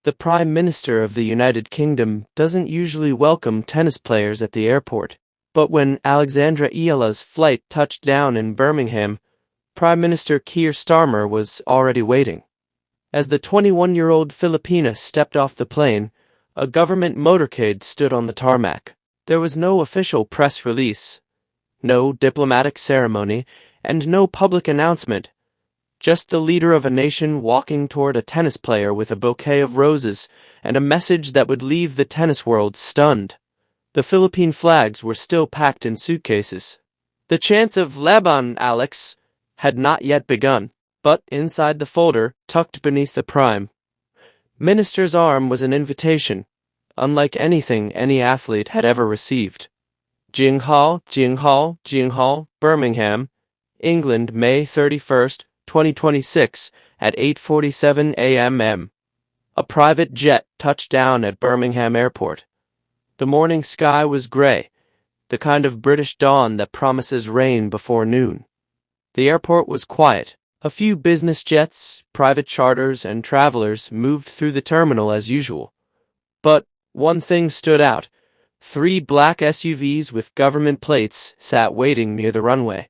The Prime Minister of the United Kingdom doesn't usually welcome tennis players at the airport, but when Alex Eala's flight touched down in Birmingham, Prime Minister Keir Starmer was already waiting. As the 21-year-old Filipina stepped off the plane, a government motorcade stood on the tarmac. There was no official press release, no diplomatic ceremony, and no public announcement. Just the leader of a nation walking toward a tennis player with a bouquet of roses and a message that would leave the tennis world stunned. The Philippine flags were still packed in suitcases. The chants of "Laban, Alex" had not yet begun, but inside the folder, tucked beneath the Prime Minister's arm was an invitation, unlike anything any athlete had ever received. Jinghall, Jinghall, Jinghall, Birmingham, England, May 31st, 2026, at 8:47 a.m. A private jet touched down at Birmingham Airport. The morning sky was grey, the kind of British dawn that promises rain before noon. The airport was quiet. A few business jets, private charters, and travelers moved through the terminal as usual. But one thing stood out. 3 black SUVs with government plates sat waiting near the runway.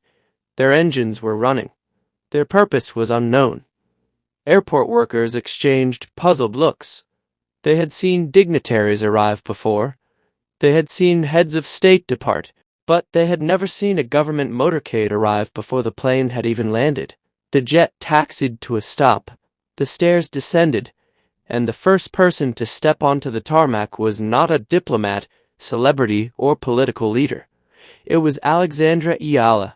Their engines were running. Their purpose was unknown. Airport workers exchanged puzzled looks. They had seen dignitaries arrive before. They had seen heads of state depart, but they had never seen a government motorcade arrive before the plane had even landed. The jet taxied to a stop. The stairs descended, and the first person to step onto the tarmac was not a diplomat, celebrity, or political leader. It was Alexandra Eala.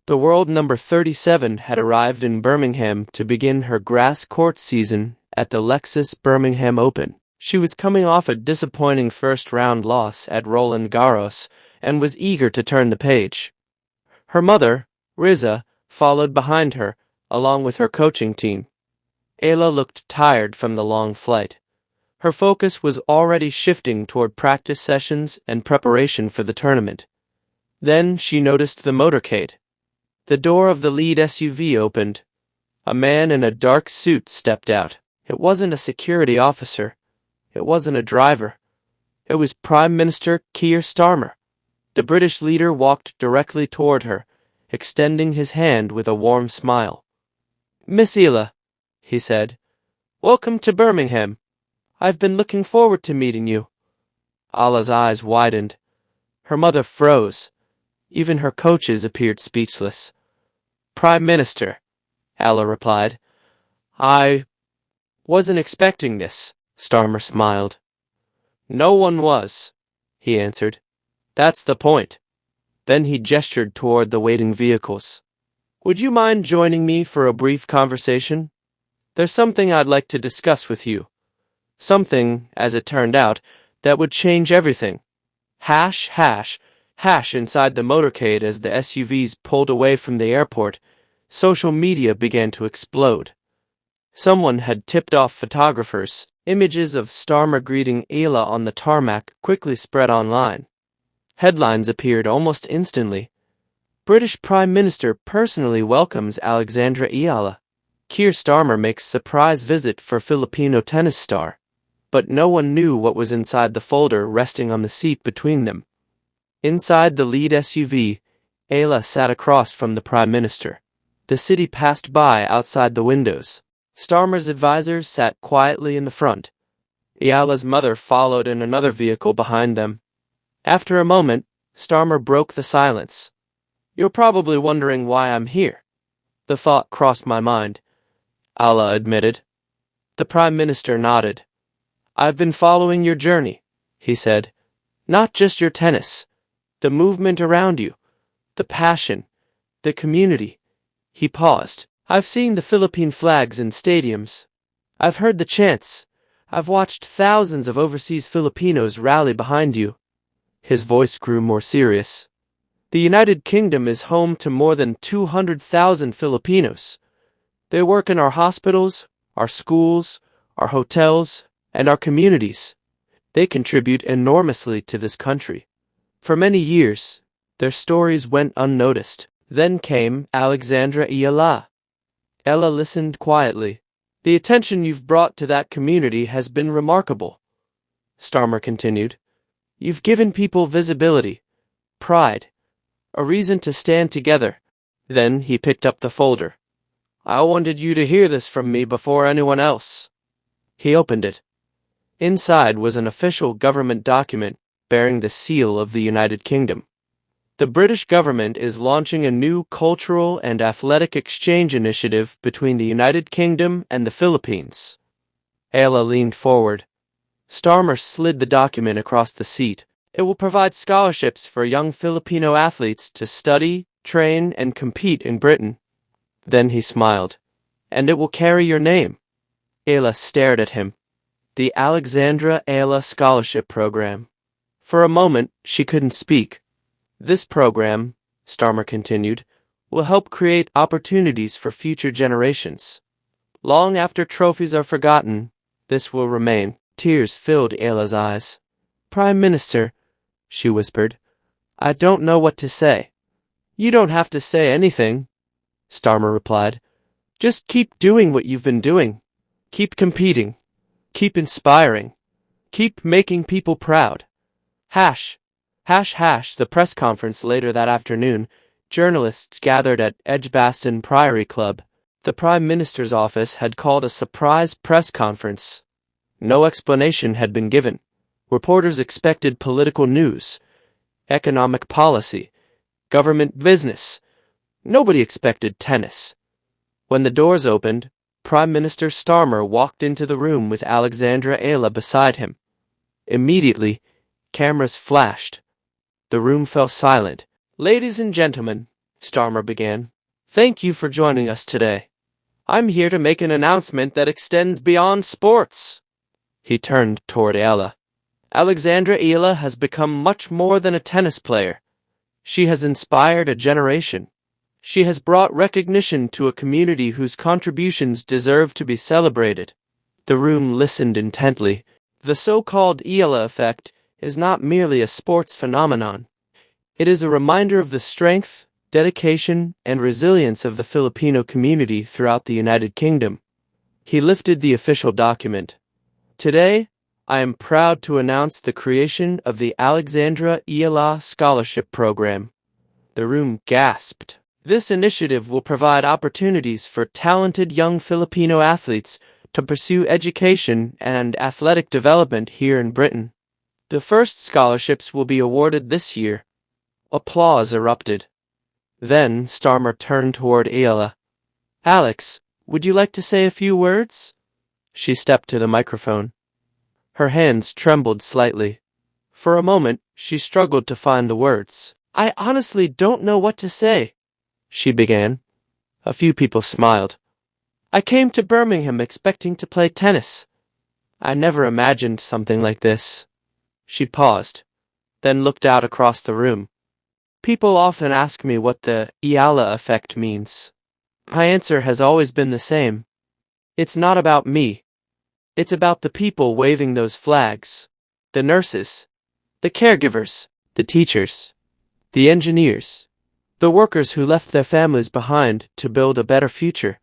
The world number 37 had arrived in Birmingham to begin her grass court season at the Lexus Birmingham Open. She was coming off a disappointing first-round loss at Roland Garros and was eager to turn the page. Her mother, Riza, followed behind her, along with her coaching team. Eala looked tired from the long flight. Her focus was already shifting toward practice sessions and preparation for the tournament. Then she noticed the motorcade. The door of the lead SUV opened. A man in a dark suit stepped out. It wasn't a security officer. It wasn't a driver. It was Prime Minister Keir Starmer. The British leader walked directly toward her, extending his hand with a warm smile. "Miss Eala," he said, "welcome to Birmingham. I've been looking forward to meeting you." Eala's eyes widened. Her mother froze. Even her coaches appeared speechless. "Prime Minister," Eala replied. "I wasn't expecting this," Starmer smiled. "No one was," he answered. "That's the point." Then he gestured toward the waiting vehicles. "Would you mind joining me for a brief conversation? There's something I'd like to discuss with you. Something, as it turned out, that would change everything." Hash, hash, hash inside the motorcade as the SUVs pulled away from the airport. Social media began to explode. Someone had tipped off photographers. Images of Starmer greeting Eala on the tarmac quickly spread online. Headlines appeared almost instantly. British Prime Minister personally welcomes Alexandra Eala. Keir Starmer makes surprise visit for Filipino tennis star. But no one knew what was inside the folder resting on the seat between them. Inside the lead SUV, Eala sat across from the Prime Minister. The city passed by outside the windows. Starmer's advisor sat quietly in the front. Eala's mother followed in another vehicle behind them. After a moment, Starmer broke the silence. "You're probably wondering why I'm here." "The thought crossed my mind," Eala admitted. The Prime Minister nodded. "I've been following your journey," he said. "Not just your tennis. The movement around you. The passion. The community." He paused. "I've seen the Philippine flags in stadiums. I've heard the chants. I've watched thousands of overseas Filipinos rally behind you." His voice grew more serious. "The United Kingdom is home to more than 200,000 Filipinos. They work in our hospitals, our schools, our hotels, and our communities. They contribute enormously to this country. For many years, their stories went unnoticed. Then came Alexandra Eala. Eala listened quietly. The attention you've brought to that community has been remarkable, Starmer continued. You've given people visibility, pride, a reason to stand together. Then he picked up the folder. I wanted you to hear this from me before anyone else. He opened it. Inside was an official government document bearing the seal of the United Kingdom. The British government is launching a new cultural and athletic exchange initiative between the United Kingdom and the Philippines. Eala leaned forward. Starmer slid the document across the seat. It will provide scholarships for young Filipino athletes to study, train, and compete in Britain. Then he smiled. And it will carry your name. Eala stared at him. The Alexandra Eala Scholarship Program. For a moment, she couldn't speak. This program, Starmer continued, will help create opportunities for future generations. Long after trophies are forgotten, this will remain. Tears filled Eala's eyes. Prime Minister, she whispered, I don't know what to say. You don't have to say anything, Starmer replied. Just keep doing what you've been doing. Keep competing. Keep inspiring. Keep making people proud. The press conference later that afternoon, journalists gathered at Edgbaston Priory Club. The Prime Minister's office had called a surprise press conference. No explanation had been given. Reporters expected political news, economic policy, government business. Nobody expected tennis. When the doors opened, Prime Minister Starmer walked into the room with Alexandra Eala beside him. Immediately, cameras flashed. The room fell silent. Ladies and gentlemen, Starmer began, thank you for joining us today. I'm here to make an announcement that extends beyond sports. He turned toward Eala. Alexandra Eala has become much more than a tennis player. She has inspired a generation. She has brought recognition to a community whose contributions deserve to be celebrated. The room listened intently. The so-called Eala effect is not merely a sports phenomenon. It is a reminder of the strength, dedication, and resilience of the Filipino community throughout the United Kingdom. He lifted the official document. Today, I am proud to announce the creation of the Alexandra Eala Scholarship Program. The room gasped. This initiative will provide opportunities for talented young Filipino athletes to pursue education and athletic development here in Britain. The first scholarships will be awarded this year. Applause erupted. Then Starmer turned toward Eala. Alex, would you like to say a few words? She stepped to the microphone. Her hands trembled slightly. For a moment, she struggled to find the words. I honestly don't know what to say, she began. A few people smiled. I came to Birmingham expecting to play tennis. I never imagined something like this. She paused, then looked out across the room. People often ask me what the Eala effect means. My answer has always been the same. It's not about me. It's about the people waving those flags. The nurses, the caregivers, the teachers, the engineers, the workers who left their families behind to build a better future.